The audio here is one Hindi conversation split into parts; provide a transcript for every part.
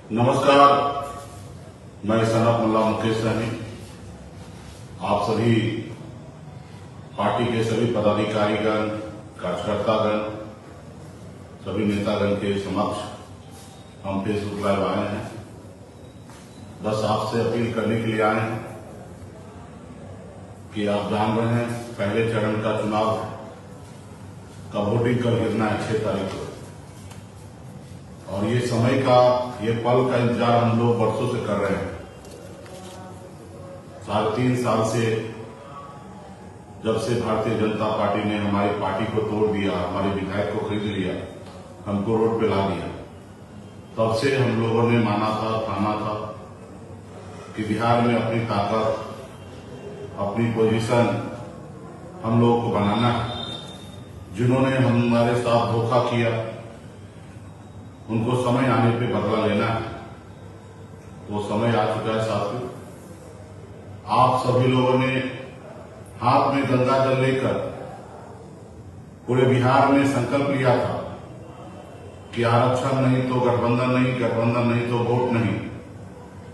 नमस्कार, मैं सनत मुल्ला मुकेश सहनी आप सभी पार्टी के सभी पदाधिकारीगण, कार्यकर्तागण, सभी नेतागण के समक्ष हम फेसबुक लाइव आए हैं। बस आपसे अपील करने के लिए आए हैं कि आप जान रहे हैं पहले चरण का चुनाव का वोटिंग कल गिरना है 6 तारीख को, और ये समय का, ये पल का इंतजार हम लोग वर्षों से कर रहे हैं। 3.5 साल से जब से भारतीय जनता पार्टी ने हमारी पार्टी को तोड़ दिया, हमारे विधायक को खरीद लिया, हमको रोड पे ला दिया, तब से हम लोगों ने माना था कि बिहार में अपनी ताकत, अपनी पोजीशन हम लोगों को बनाना है। जिन्होंने हमारे साथ धोखा किया उनको समय आने पे बदला लेना है। वो समय आ चुका है साथियों। आप सभी लोगों ने हाथ में गंगा जल लेकर पूरे बिहार में संकल्प लिया था कि आरक्षण नहीं तो गठबंधन नहीं, गठबंधन नहीं तो वोट नहीं,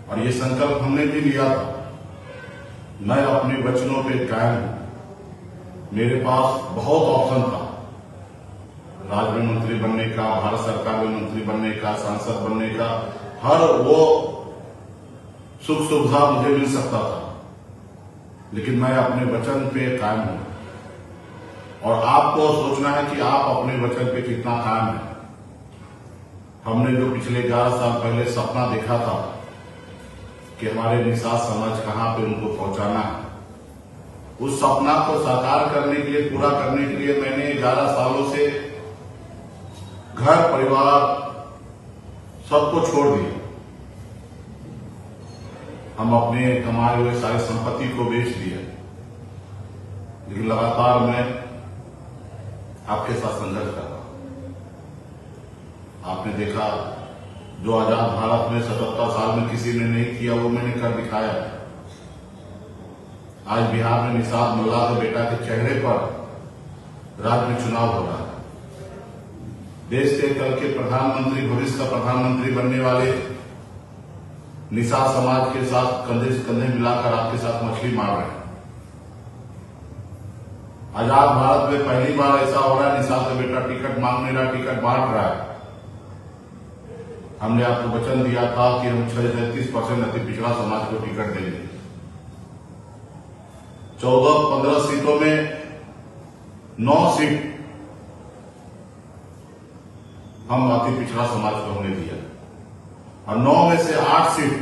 और ये संकल्प हमने भी लिया था। मैं अपने वचनों पे कायम हूं। मेरे पास बहुत ऑप्शन था, राज्य में मंत्री बनने का, भारत सरकार में मंत्री बनने का, सांसद बनने का, हर वो सुख सुविधा मुझे मिल सकता था, लेकिन मैं अपने वचन पे कायम हूं। और आपको सोचना है कि आप अपने वचन पे कितना कायम है। हमने जो पिछले 11 साल पहले सपना देखा था कि हमारे निषाद समाज कहां पे उनको पहुंचाना है, उस सपना को साकार करने के लिए, पूरा करने के लिए मैंने 11 सालों से घर परिवार सबको छोड़ दिया। हम अपने कमाए हुए सारी संपत्ति को बेच दिया, लेकिन लगातार मैं आपके साथ संघर्ष कर रहा हूं। आपने देखा जो आजाद भारत में 77 साल में किसी ने नहीं किया, वो मैंने कर दिखाया। आज बिहार में निषाद मुल्ला के बेटा के चेहरे पर राज्य में चुनाव हो रहा है। देश के कल के प्रधानमंत्री, भविष्य का प्रधानमंत्री बनने वाले निषाद समाज के साथ कंधे से कंधे मिलाकर आपके साथ मछली मार रहे हैं। आजाद भारत में पहली बार ऐसा हो रहा है, निषाद का बेटा टिकट मांग नहीं रहा, टिकट बांट रहा है। हमने आपको वचन दिया था कि हम 36% अति पिछड़ा समाज को टिकट देंगे। 14-15 सीटों में 9 सीट हम अति पिछड़ा समाज को हमने दिया, और 9 में से 8 सीट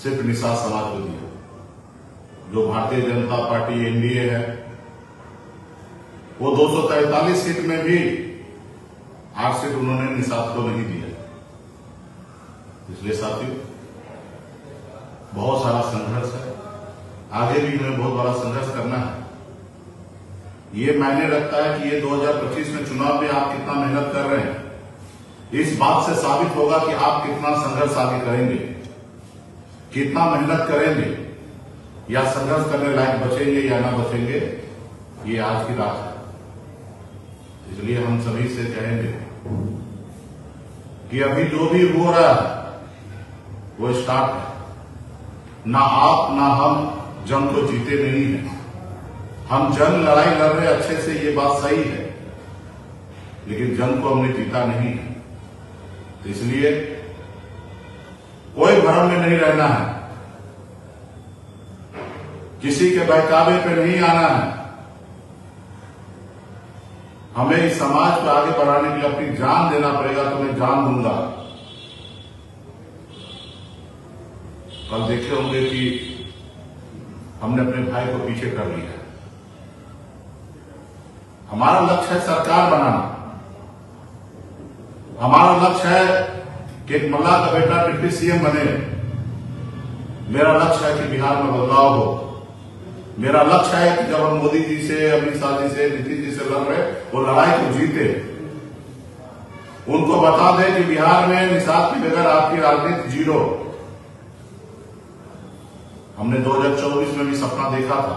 सिर्फ निषाद समाज को दिया। जो भारतीय जनता पार्टी एनडीए है, वो 243 सीट में भी 8 सीट उन्होंने निषाद को नहीं दिया। इसलिए साथियों, बहुत सारा संघर्ष है, आगे भी हमें बहुत बड़ा संघर्ष करना है। ये मायने रखता है कि ये 2025 में चुनाव में आप कितना मेहनत कर रहे हैं। इस बात से साबित होगा कि आप कितना संघर्ष आगे करेंगे, कितना मेहनत करेंगे, या संघर्ष करने लायक बचेंगे या ना बचेंगे, ये आज की रात है। इसलिए हम सभी से कहेंगे कि अभी जो भी हो रहा है वो स्टार्ट है। ना आप ना हम जंग को जीते नहीं है। हम जंग लड़ाई लड़ रहे अच्छे से, ये बात सही है, लेकिन जंग को हमने जीता नहीं है। तो इसलिए कोई भ्रम में नहीं रहना है, किसी के बहकावे पे नहीं आना है। हमें इस समाज को आगे बढ़ाने के लिए अपनी जान देना पड़ेगा, तो मैं जान दूंगा। कल देखे होंगे कि हमने अपने भाई को पीछे कर लिया। हमारा लक्ष्य है सरकार बनाना। हमारा लक्ष्य है कि एक मुल्ला का बेटा डिप्टी सीएम बने। मेरा लक्ष्य है कि बिहार में बदलाव हो। मेरा लक्ष्य है कि जब हम मोदी जी से, अमित शाह जी से, नीतीश जी से लड़ रहे, वो लड़ाई को जीते। उनको बता दें कि बिहार में निषाद के बगैर आपकी राजनीति जीरो। हमने 2024 में भी सपना देखा था,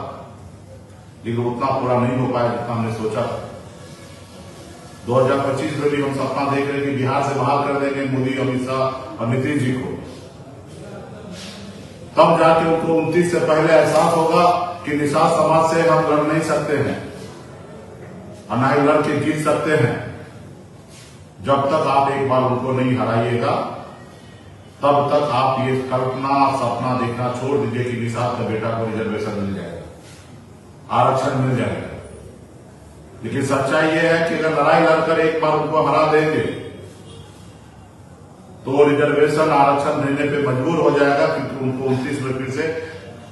लेकिन उतना पूरा नहीं हो पाया जितना हमने सोचा था। 2025 में भी हम सपना देख रहे हैं कि बिहार से बाहर कर देंगे मोदी, अमित शाह और नीतीश जी को। तब जाके उनको 29 से पहले एहसास होगा कि निषाद समाज से हम लड़ नहीं सकते हैं और ना ही लड़ के जीत सकते हैं। जब तक आप एक बार उनको नहीं हराइएगा तब तक आप ये कल्पना सपना देखना छोड़ दीजिए कि निषाद का बेटा को रिजर्वेशन मिल जाएगा, आरक्षण मिल जाएगा। लेकिन सच्चाई ये है कि अगर लड़ाई लड़कर एक बार उनको हरा देंगे तो वो रिजर्वेशन आरक्षण देने पे मजबूर हो जाएगा, क्योंकि उनको 29 में फिर से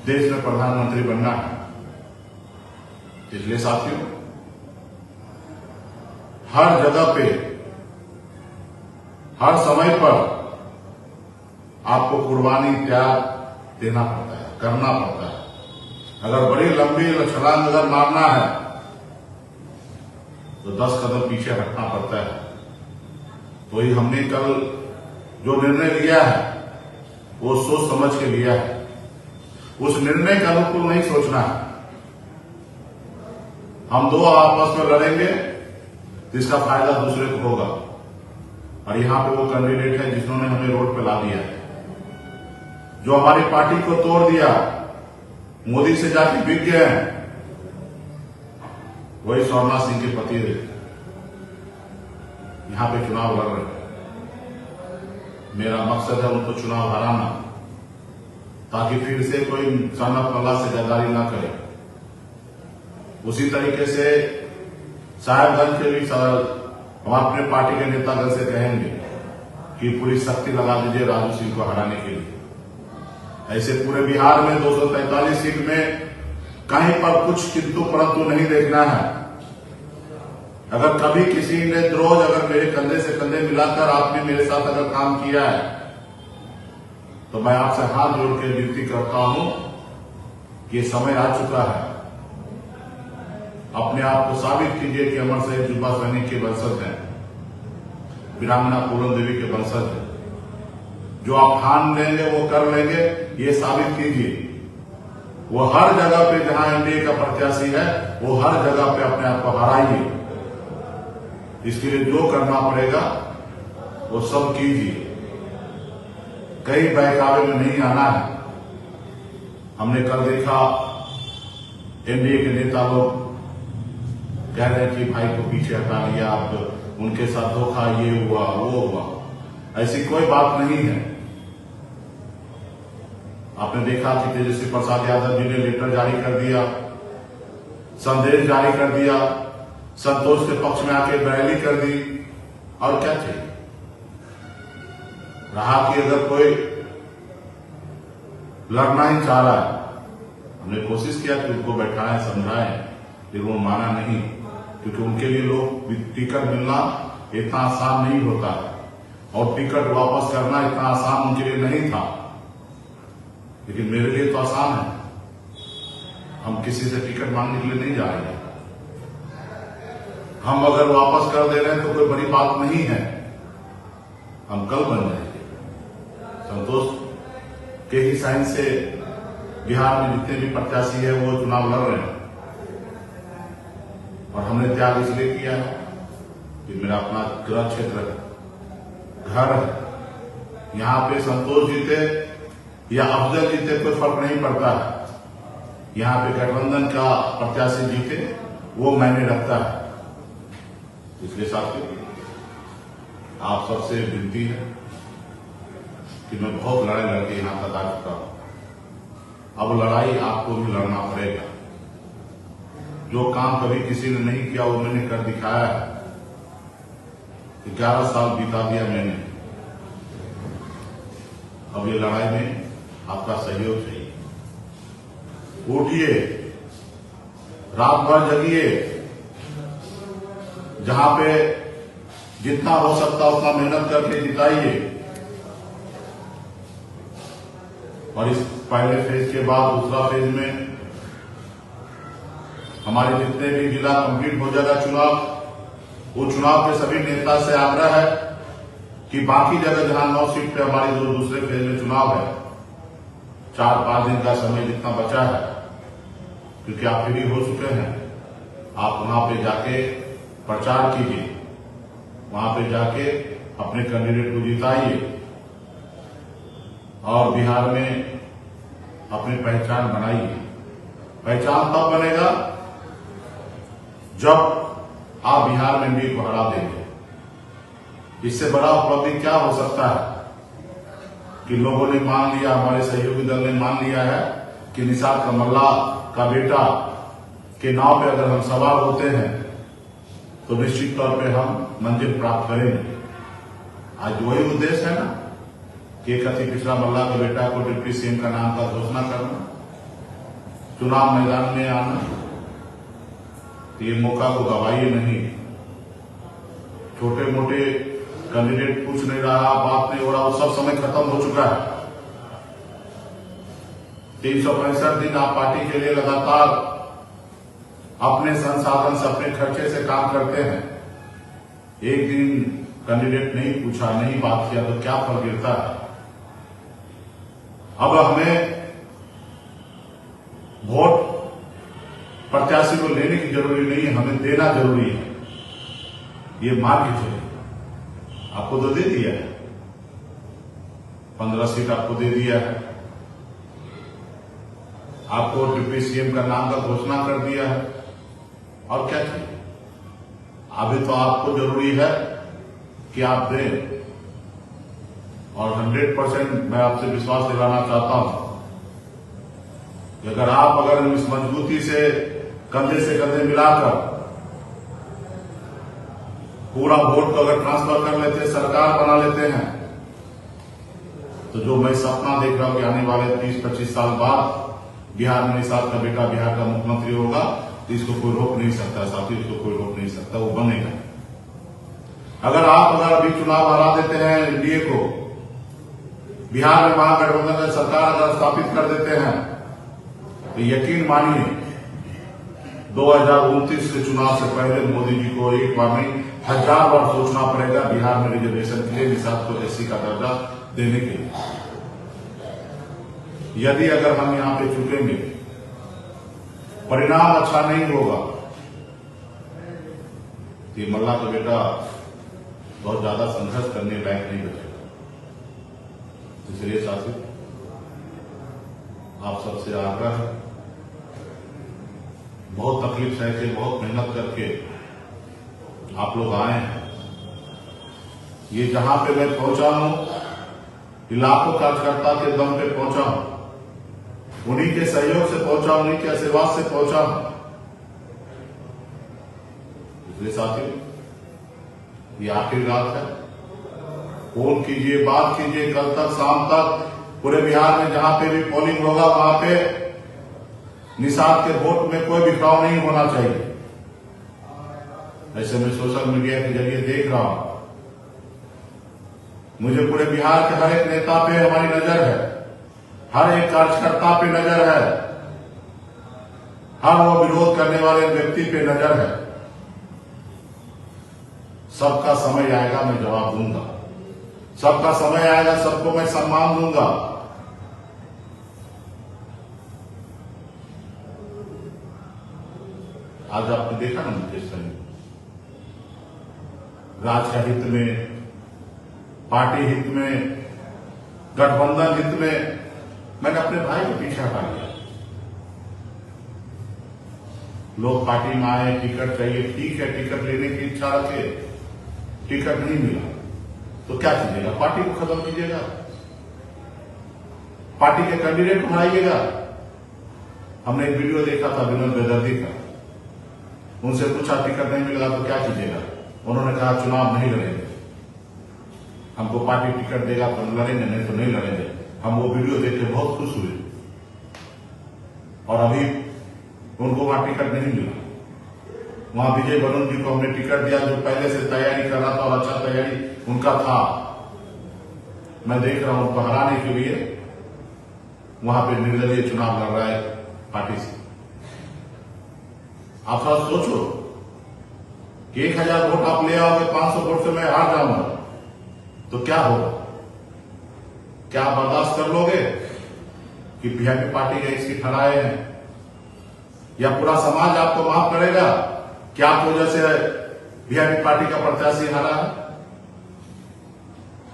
देश में प्रधानमंत्री बनना है। इसलिए साथियों, हर जगह पे हर समय पर आपको कुर्बानी त्याग देना पड़ता है, करना पड़ता है। अगर बड़ी लंबी छलांग अगर मारना है तो 10 कदम पीछे हटना पड़ता है। तो ही हमने कल जो निर्णय लिया है वो सोच समझ के लिया है। उस निर्णय के अनुकूल नहीं सोचना है। हम दो आपस में लड़ेंगे जिसका फायदा दूसरे को होगा, और यहां पे वो कैंडिडेट है जिन्होंने हमें रोड पे ला दिया है, जो हमारी पार्टी को तोड़ दिया, मोदी से जाके बिक गए हैं। वही स्वर्णा सिंह के पति यहां पे चुनाव लड़ रहे हैं। मेरा मकसद है उनको चुनाव हराना, ताकि फिर से कोई सनक मल्ला से गद्दारी ना करे। उसी तरीके से साहेबगंज के भी हम अपने पार्टी के नेतागण से कहेंगे कि पूरी शक्ति लगा दीजिए राजू सिंह को हराने के लिए। ऐसे पूरे बिहार में 243 सीट में कहीं पर कुछ किंतु परंतु नहीं देखना है। अगर कभी किसी ने रोज अगर मेरे कंधे से कंधे मिलाकर आपने मेरे साथ अगर काम किया है तो मैं आपसे हाथ जोड़ के विनती करता हूं कि समय आ चुका है। अपने आप को साबित कीजिए कि अमर शहीद जुब्बा सैनिक के वंशज हैं, वीरांगना पूरन देवी के वंशज हैं। जो आप ठान लेंगे वो कर लेंगे, ये साबित कीजिए। वो हर जगह पे जहां एनडीए का प्रत्याशी है वो हर जगह पे अपने आप को हराइए। इसके लिए जो करना पड़ेगा वो सब कीजिए। कई बहकावे में नहीं आना है। हमने कल देखा एनडीए के नेता लोग कह रहे हैं कि भाई को पीछे हटा लिया, आप उनके साथ धोखा, ये हुआ वो हुआ। ऐसी कोई बात नहीं है। आपने देखा कि तेजस्वी प्रसाद यादव जी ने लेटर जारी कर दिया, संदेश जारी कर दिया, संतोष के पक्ष में आके रैली कर दी, और क्या चाहिए। रहा कि अगर कोई लड़ना ही चाह रहा है, हमने कोशिश किया कि उनको बैठाएं, समझाएं, लेकिन वो माना नहीं, क्योंकि उनके लिए लोग टिकट मिलना इतना आसान नहीं होता है, और टिकट वापस करना इतना आसान उनके लिए नहीं था। लेकिन मेरे लिए तो आसान है। हम किसी से टिकट मांगने के लिए नहीं जा रहे हैं। हम अगर वापस कर दे रहे हैं तो कोई बड़ी बात नहीं है, हम कल बन जाएंगे। संतोष के ही साइन से बिहार में जितने भी प्रत्याशी है वो चुनाव लड़ रहे हैं, और हमने त्याग इसलिए किया है कि मेरा अपना गृह क्षेत्र है, घर है। यहां पे संतोष जीते या अफजल जीते कोई फर्क नहीं पड़ता है। यहां पे गठबंधन का प्रत्याशी जीते वो मायने रखता है। इसलिए साथियों, आप सबसे विनती है कि मैं बहुत लड़ाई लड़के यहां तक आ चुका हूं। अब लड़ाई आपको भी लड़ना पड़ेगा। जो काम कभी किसी ने नहीं किया वो मैंने कर दिखाया है। 11 साल बिता दिया मैंने। अब ये लड़ाई में आपका सहयोग चाहिए। उठिए, रात भर जगिए, जहां पे जितना हो सकता उतना मेहनत करके जिताइए। और इस पहले फेज के बाद दूसरा फेज में हमारे जितने भी जिला कंप्लीट हो जाएगा चुनाव, वो चुनाव के सभी नेता से आग्रह है कि बाकी जगह जहां 9 सीट पे हमारी जो दूसरे फेज में चुनाव है, 4-5 दिन का समय जितना बचा है, क्योंकि आप फ्री हो चुके हैं, आप वहां पे जाके प्रचार कीजिए। वहां पे जाके अपने कैंडिडेट को जिताइए और बिहार में अपनी पहचान बनाइए। पहचान तब बनेगा जब आप बिहार में एनडीए को हरा देंगे। इससे बड़ा उपलब्धि क्या हो सकता है कि लोगों ने मान लिया, हमारे सहयोगी दल ने मान लिया है कि निषाद कमल्ला का बेटा के नाव पे अगर हम सवार होते हैं तो निश्चित तौर पे हम मंजिल प्राप्त करेंगे। आज वही उद्देश्य है ना कि एक अति पिछड़ा मल्ला के बेटा को डिप्टी सीएम का नाम का घोषणा करना, चुनाव मैदान में आना। तो ये मौका को गवाइए नहीं। छोटे मोटे कैंडिडेट पूछ नहीं रहा, बात नहीं हो रहा, वो सब समय खत्म हो चुका है। 365 दिन आप पार्टी के लिए लगातार अपने संसाधन से, अपने खर्चे से काम करते हैं। एक दिन कैंडिडेट नहीं पूछा, नहीं बात किया तो क्या फल गिरता है। अब हमें वोट प्रत्याशी को लेने की जरूरी नहीं है, हमें देना जरूरी है। ये मान के चलिए, आपको तो दे दिया है, 15 सीट आपको दे दिया है, आपको डिप्टी सीएम का नाम का घोषणा कर दिया है, और क्या चाहिए। अभी तो आपको जरूरी है कि आप दें। और 100% मैं आपसे विश्वास दिलाना चाहता हूं कि अगर इस मजबूती से कंधे मिलाकर पूरा वोट को अगर ट्रांसफर कर लेते हैं, सरकार बना लेते हैं, तो जो मैं सपना देख रहा हूं कि आने वाले 30-25 साल बाद बिहार में निषाद का बेटा बिहार का मुख्यमंत्री होगा, तो इसको कोई रोक नहीं सकता साथी, इसको कोई रोक नहीं सकता, वो बनेगा। अगर अभी चुनाव हरा देते हैं एनडीए को, बिहार में महागठबंधन में सरकार अगर स्थापित कर देते हैं, तो यकीन मानिए 2029 के चुनाव से पहले मोदी जी को एक बार नहीं 1000 बार सोचना पड़ेगा बिहार में रिजर्वेशन के लिए, निषाद को एससी का दर्जा देने के लिए। यदि अगर हम यहां पे चुकेंगे, परिणाम अच्छा नहीं होगा, तो ये मल्ला का बेटा बहुत ज्यादा संघर्ष करने लायक नहीं बचेगा। इसलिए साथी, आप सबसे आग्रह है, बहुत तकलीफ सह के, बहुत मेहनत करके आप लोग आए हैं। ये जहां पे मैं पहुंचा हूं, लाखों कार्यकर्ता के दम पे पहुंचा हूं, उन्हीं के सहयोग से पहुंचा, उन्हीं के आशीर्वाद से पहुंचा हूं। इसलिए साथियों, ये आखिरी रात है। फोन कीजिए, बात कीजिए, कल तक शाम तक पूरे बिहार में जहां पे भी पोलिंग होगा वहां पे निषाद के वोट में कोई बिखराव नहीं होना चाहिए। ऐसे मैं सोशल मीडिया के जरिए देख रहा हूं, मुझे पूरे बिहार के हर एक नेता पे हमारी नजर है, हर एक कार्यकर्ता पे नजर है, हर वो विरोध करने वाले व्यक्ति पे नजर है। सबका समय आएगा, मैं जवाब दूंगा। सबका समय आएगा, सबको मैं सम्मान दूंगा। आज आपने देखा ना मुकेश सिंह, राज्य का हित में, पार्टी हित में, गठबंधन हित में मैंने अपने भाई को पीछे हटा लिया। लोग पार्टी में आए, टिकट चाहिए, ठीक है, टिकट लेने की इच्छा रखे, टिकट नहीं मिला तो क्या कीजिएगा? पार्टी को खत्म कीजिएगा, पार्टी के कैंडिडेट को हराइएगा। हमने एक वीडियो देखा था विनोद बेदर्दी का, उनसे पूछा टिकट नहीं मिलेगा तो क्या कीजिएगा? उन्होंने कहा चुनाव नहीं लड़ेंगे, हमको पार्टी टिकट देगा तो लड़ेंगे, नहीं तो नहीं लड़ेंगे। हम वो वीडियो देख के बहुत खुश हुए, और अभी उनको वहां टिकट नहीं मिला। वहां विजय वरुण जी को हमने टिकट दिया, जो पहले से तैयारी कर रहा था और अच्छा तैयारी उनका था। मैं देख रहा हूं उनको हराने के लिए वहां पे निर्दलीय चुनाव लड़ रहा है पार्टी से। आप थोड़ा सोचो कि 1000 वोट आप ले आओगे, 500 वोट से मैं हार जाऊंगा तो क्या होगा? क्या आप बर्दाश्त कर लोगे कि बीजेपी पार्टी के इसकी हराए हैं? या पूरा समाज आपको माफ करेगा कि आप वजह से वीआईपी पार्टी का प्रत्याशी हारा है।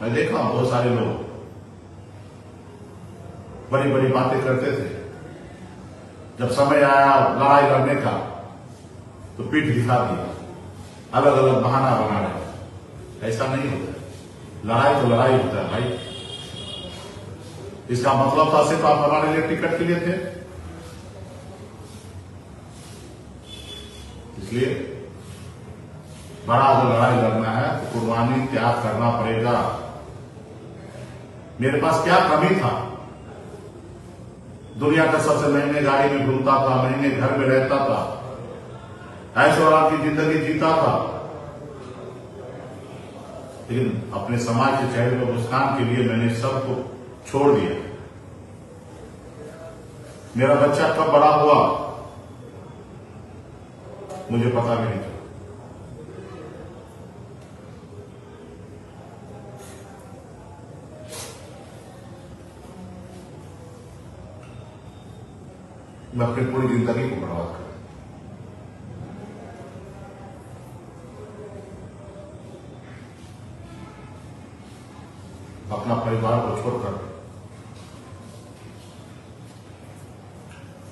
मैं देखा बहुत सारे लोग बड़ी बड़ी बातें करते थे, जब समय आया लड़ाई लड़ने का तो पीठ दिखा दिया, अलग अलग बहाना बना रहे। ऐसा नहीं होता, लड़ाई तो लड़ाई होता है भाई। इसका मतलब था सिर्फ आप हमारे लिए टिकट के लिए थे, इसलिए बड़ा जो लड़ाई लड़ना है तो कुर्बानी त्याग करना पड़ेगा। मेरे पास क्या कमी था? दुनिया का सबसे महंगे गाड़ी में घूमता था, महंगे घर में रहता था, ऐश्वर्य की जिंदगी जीता था, लेकिन अपने समाज के चेहरे पर मुस्कान के लिए मैंने सबको छोड़ दिया। मेरा बच्चा कब बड़ा हुआ मुझे पता भी नहीं था। मैं अपनी पूरी जिंदगी को बर्बाद कर, अपना परिवार को छोड़कर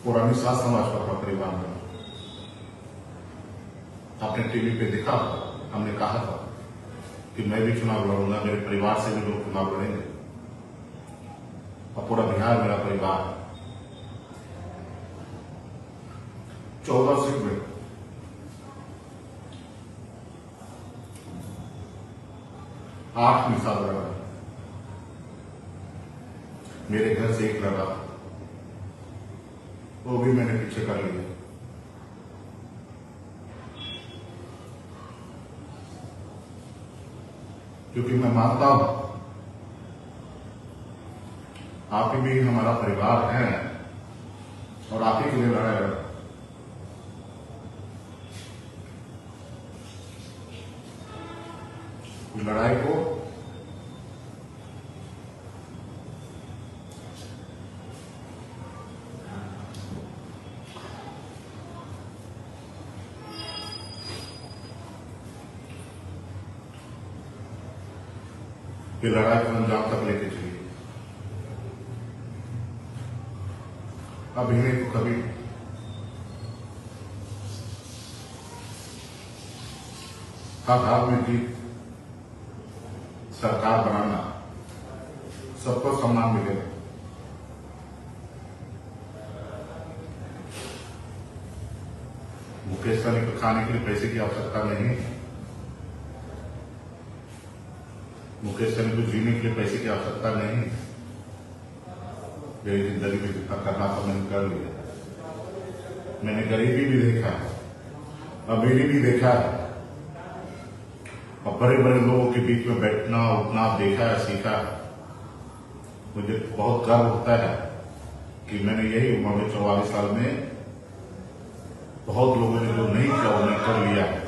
पुरानी सात समाज का अपना परिवार में आपने टीवी पे देखा था, हमने कहा था कि मैं भी चुनाव लड़ूंगा, मेरे परिवार से भी लोग चुनाव लड़ेंगे और पूरा बिहार मेरा परिवार है। 14 सीट में 8 मिसाल लड़ा, मेरे घर से एक लड़ा, वो भी मैंने पीछे कर लिया। क्योंकि मैं मानता हूं आप ही भी हमारा परिवार है और आप ही के लिए लड़ा है। लड़ाई को ये लड़ाई को अंजाम तक लेके चलिए। अब इन्हें तो कभी हर हाल में जीत, सरकार बनाना, सबको सम्मान मिलेगा। मुकेश सहनी को खाने के लिए पैसे की आवश्यकता नहीं है, मुकेश सहनी को जीने के लिए पैसे की आवश्यकता नहीं है। मेरी जिंदगी में जितना करना था मैंने कर लिया। मैंने गरीबी भी देखा है, अमीरी भी देखा है और बड़े बड़े लोगों के बीच में बैठना उठना देखा है, सीखा है। मुझे बहुत गर्व होता है कि मैंने यही उम्र में 44 साल में बहुत लोगों ने जो नहीं किया उन्हें कर लिया है।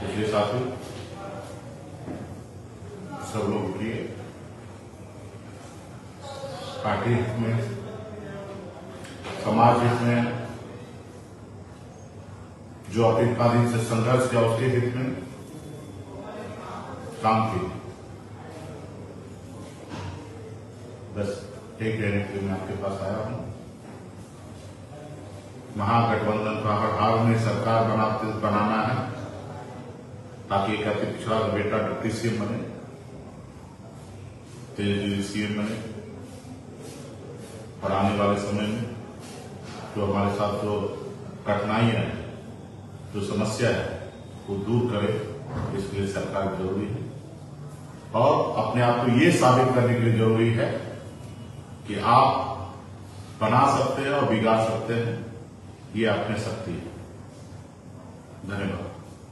इसलिए साथियों सब लोग उठिए, पार्टी हित में, समाज हित में, जो अपने दिन से संघर्ष किया उसके हित में काम कीजिए। बस एक कहने के लिए मैं आपके पास आया हूं। महागठबंधन का हर हाल में सरकार बनाना है ताकि एक अति पिछड़ा बेटा डिप्टी सीएम बने, तेजस्वी सीएम बने और आने वाले समय में जो हमारे साथ जो कठिनाई है, जो समस्या है वो दूर करे। इसके लिए सरकार जरूरी है और अपने आप को ये साबित करने के लिए जरूरी है कि आप बना सकते हैं और बिगाड़ सकते हैं। ये अपनी शक्ति है। धन्यवाद।